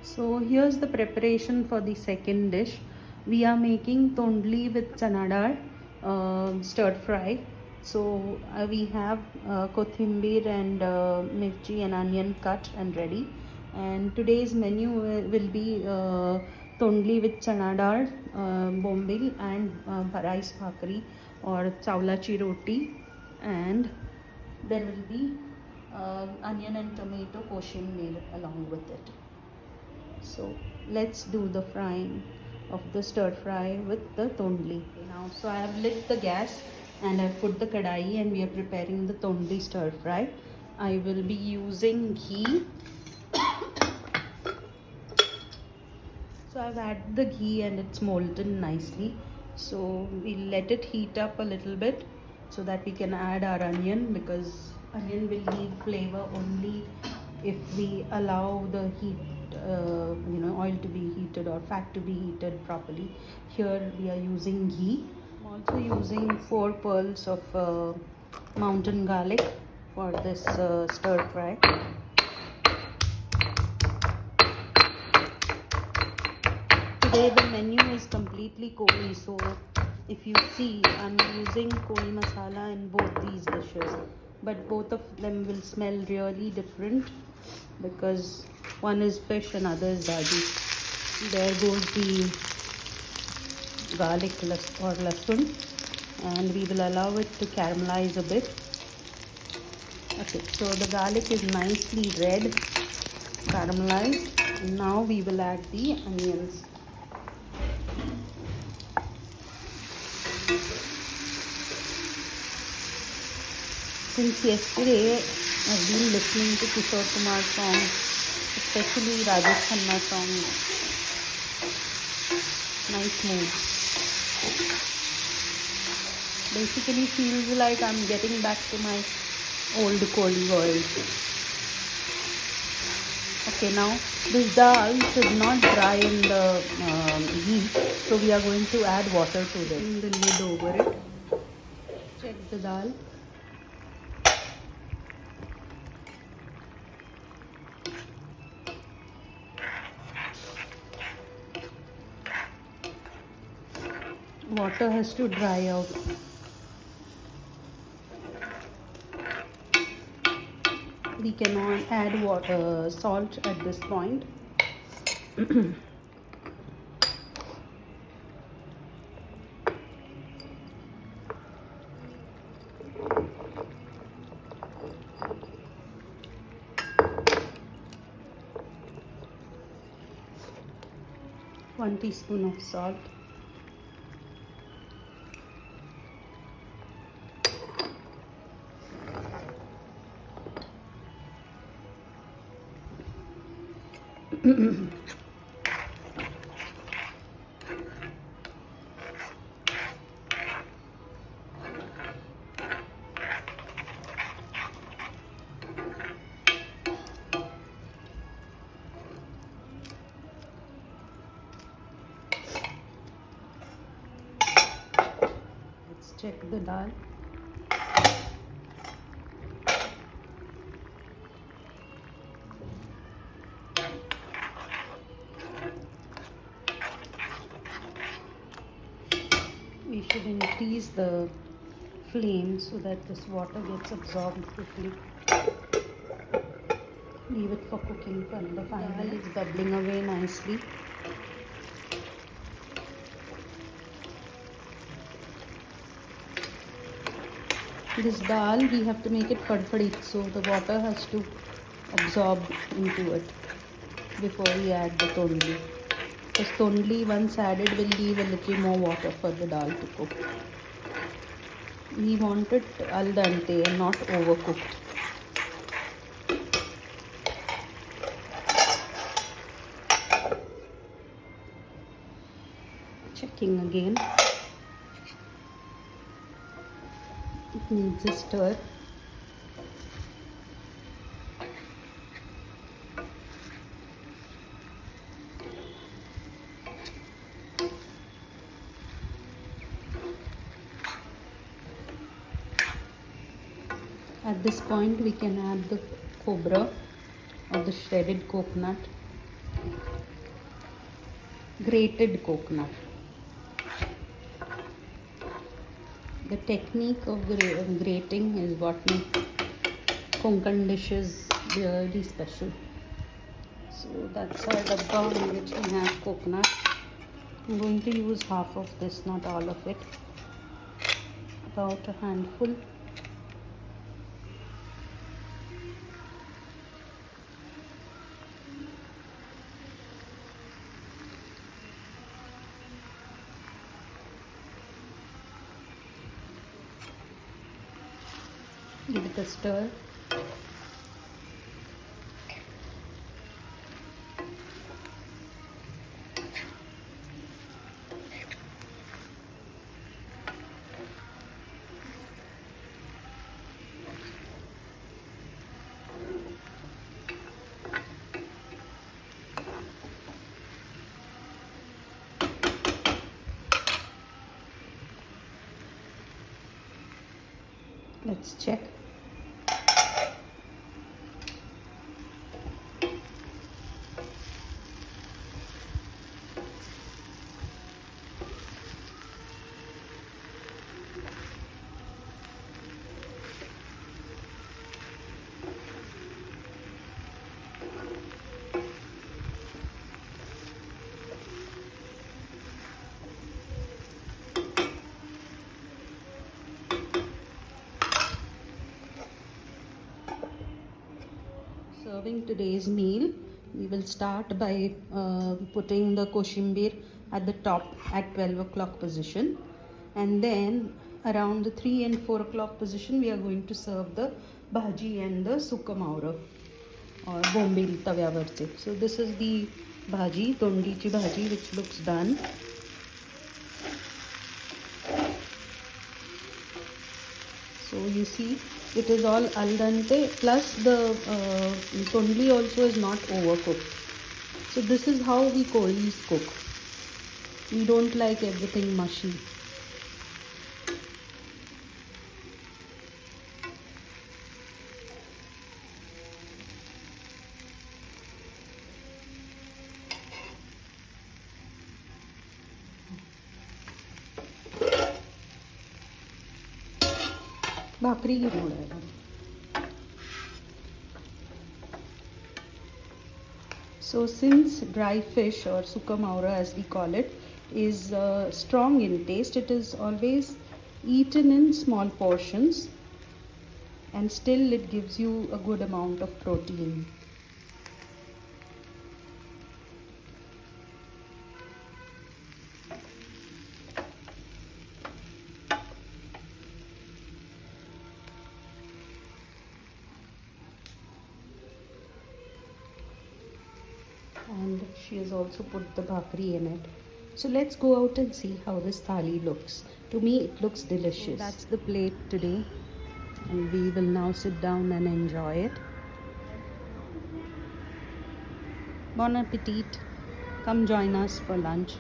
So here's the preparation for the second dish. We are making tondli with chana dal stir fry. So we have kothimber and mirchi and onion cut and ready. And today's menu will be tondli with chana dal, bombil and rice bhakri or chawlachi roti, and there will be onion and tomato koshimir along with it. So let's do the frying of the stir fry with the tondli. Now, so I have lit the gas and I've put the kadai and we are preparing the tondli stir fry. I will be using ghee. So I've added the ghee and it's molten nicely. So we'll let it heat up a little bit so that we can add our onion, because onion will need flavor only if we allow the heat, oil to be heated or fat to be heated properly. Here we are using ghee. I'm also using 4 pearls of mountain garlic for this stir fry. Today the menu is completely koli, so if you see, I'm using koli masala in both these dishes, but both of them will smell really different because one is fish and other is dadi. There goes the garlic or lasun, and we will allow it to caramelize a bit. Okay, so the garlic is nicely red, caramelized, and now we will add the onions. Since yesterday, I've been listening to Kishore Kumar songs, especially Rajesh Khanna songs. Nice mood. Basically feels like I'm getting back to my old koli world. Okay, now this dal should not dry in the heat, so we are going to add water to this. Putting the lid over it. Check the dal. Water has to dry out. We cannot add salt at this point. 1 teaspoon of salt. Let's check the dal. We should increase the flame so that this water gets absorbed quickly. Leave it for cooking for another 5 minutes. It's bubbling away nicely. This dal, we have to make it fadfadi, so the water has to absorb into it before we add the tondli. Because tondli, once added, will leave a little more water for the dal to cook. We want it al dente and not overcooked. Checking again. It needs a stir. At this point, we can add the cobra or the shredded coconut. grated coconut. The technique of grating is what makes Konkan dishes really special. So that's our dabba in which we have coconut. I'm going to use half of this, not all of it. About a handful. Give it a stir. Let's check. Serving today's meal, we will start by putting the koshimbir at the top at 12 o'clock position, and then around the 3 and 4 o'clock position we are going to serve the bhaji and the sukka maura or bombil tavyavarche. So this is the bhaji, Tondli Chana bhaji, which looks done. So you see it is all al dente, plus the tondli also is not overcooked. So this is how we Koreans cook. We don't like everything mushy. भाकरी की मोड़ है. So since dry fish or sukka maura as we call it is strong in taste, it is always eaten in small portions and still it gives you a good amount of protein. And she has also put the bhakri in it. So let's go out and see how this thali looks. To me it looks delicious. So that's the plate today and we will now sit down and enjoy it. Bon appetit. Come join us for lunch.